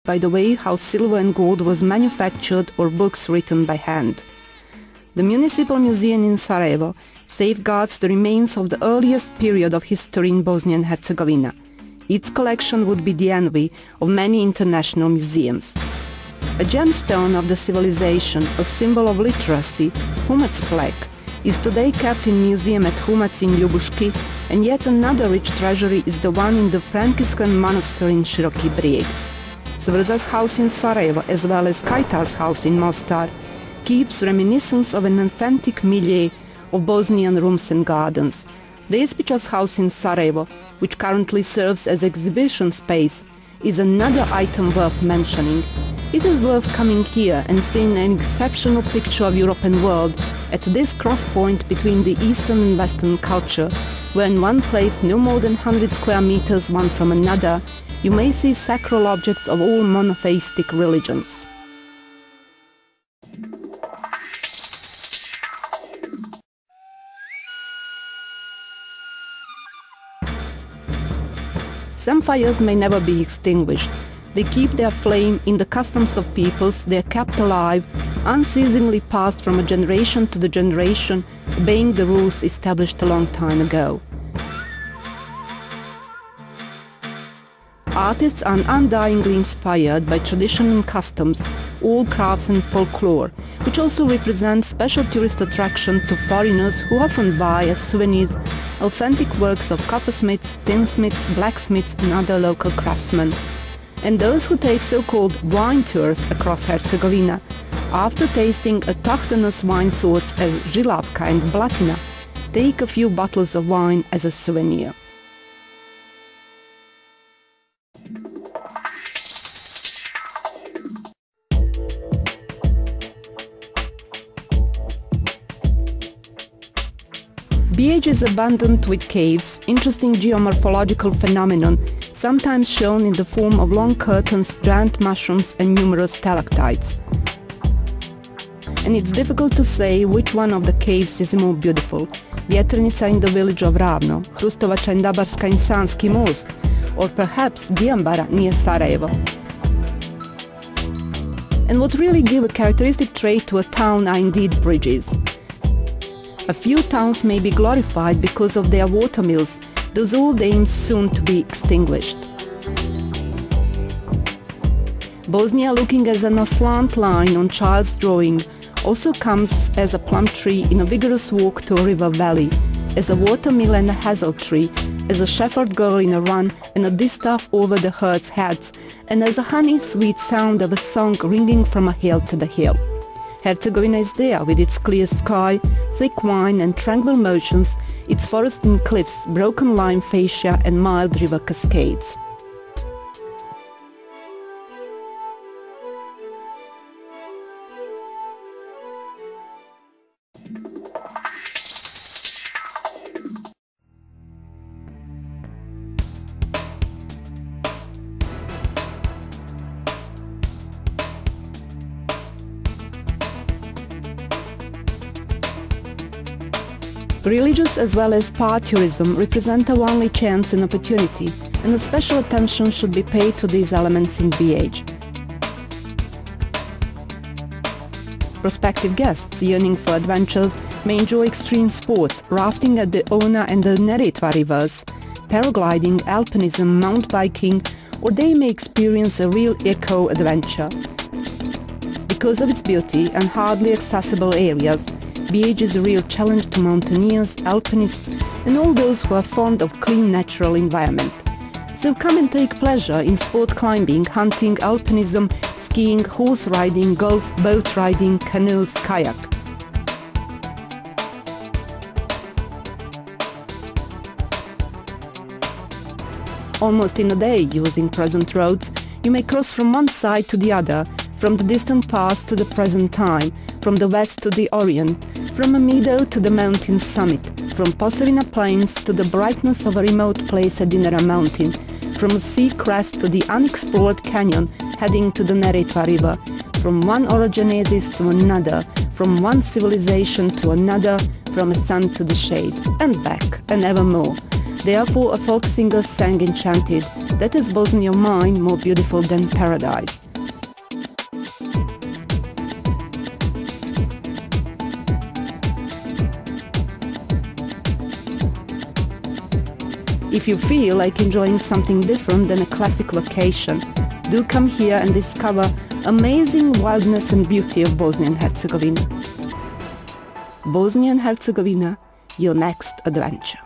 by the way how silver and gold was manufactured or books written by hand. The Municipal Museum in Sarajevo safeguards the remains of the earliest period of history in Bosnia and Herzegovina. Its collection would be the envy of many international museums. A gemstone of the civilization, a symbol of literacy, Humac plaque, is today kept in museum at Humac in Ljubuški, and yet another rich treasury is the one in the Franciscan monastery in Široki Brijeg. Svrza's house in Sarajevo, as well as Kajta's house in Mostar, keeps reminiscence of an authentic milieu of Bosnian rooms and gardens. The Ispića's house in Sarajevo, which currently serves as exhibition space, is another item worth mentioning. It is worth coming here and seeing an exceptional picture of Europe and world at this cross point between the Eastern and Western culture, where in one place no more than 100 square meters one from another, you may see sacral objects of all monotheistic religions. Some fires may never be extinguished. They keep their flame in the customs of peoples they are kept alive, unceasingly passed from a generation to the generation, obeying the rules established a long time ago. Artists are undyingly inspired by tradition and customs, old crafts and folklore, which also represent special tourist attraction to foreigners who often buy as souvenirs authentic works of coppersmiths, tinsmiths, blacksmiths and other local craftsmen. And those who take so-called wine tours across Herzegovina, after tasting autochthonous wine sorts as Žilavka and Blatina, take a few bottles of wine as a souvenir. Bijeć is abundant with caves, interesting geomorphological phenomenon, sometimes shown in the form of long curtains, giant mushrooms and numerous stalactites. And it's difficult to say which one of the caves is more beautiful. Vjetrenica in the village of Ravno, Hrustovača and Dabarska in Sanski Most, or perhaps Dijambara near Sarajevo. And what really give a characteristic trait to a town are indeed bridges. A few towns may be glorified because of their watermills, those old aims soon to be extinguished. Bosnia, looking as an aslant line on child's drawing, also comes as a plum tree in a vigorous walk to a river valley, as a watermill and a hazel tree, as a shepherd girl in a run and a distaff over the herd's heads, and as a honey-sweet sound of a song ringing from a hill to the hill. Herzegovina is there with its clear sky, thick wine and tranquil motions, its forest and cliffs, broken lime fascia and mild river cascades. Religious as well as spa tourism represent a only chance and opportunity, and a special attention should be paid to these elements in Bijeć. Prospective guests yearning for adventures may enjoy extreme sports, rafting at the Ona and the Neretva rivers, paragliding, alpinism, mountain biking, or they may experience a real eco-adventure. Because of its beauty and hardly accessible areas, Bijeć is a real challenge to mountaineers, alpinists and all those who are fond of clean natural environment. So come and take pleasure in sport climbing, hunting, alpinism, skiing, horse riding, golf, boat riding, canoes, kayak. Almost in a day, using present roads, you may cross from one side to the other, from the distant past to the present time, from the west to the orient, from a meadow to the mountain summit, from Posavina Plains to the brightness of a remote place at Dinara Mountain, from a sea crest to the unexplored canyon heading to the Neretva River, from one orogenesis to another, from one civilization to another, from a sun to the shade, and back, and evermore. Therefore a folk singer sang enchanted, That is Bosnia of mine, more beautiful than paradise. If you feel like enjoying something different than a classic vacation, do come here and discover amazing wildness and beauty of Bosnia and Herzegovina. Bosnia and Herzegovina, your next adventure.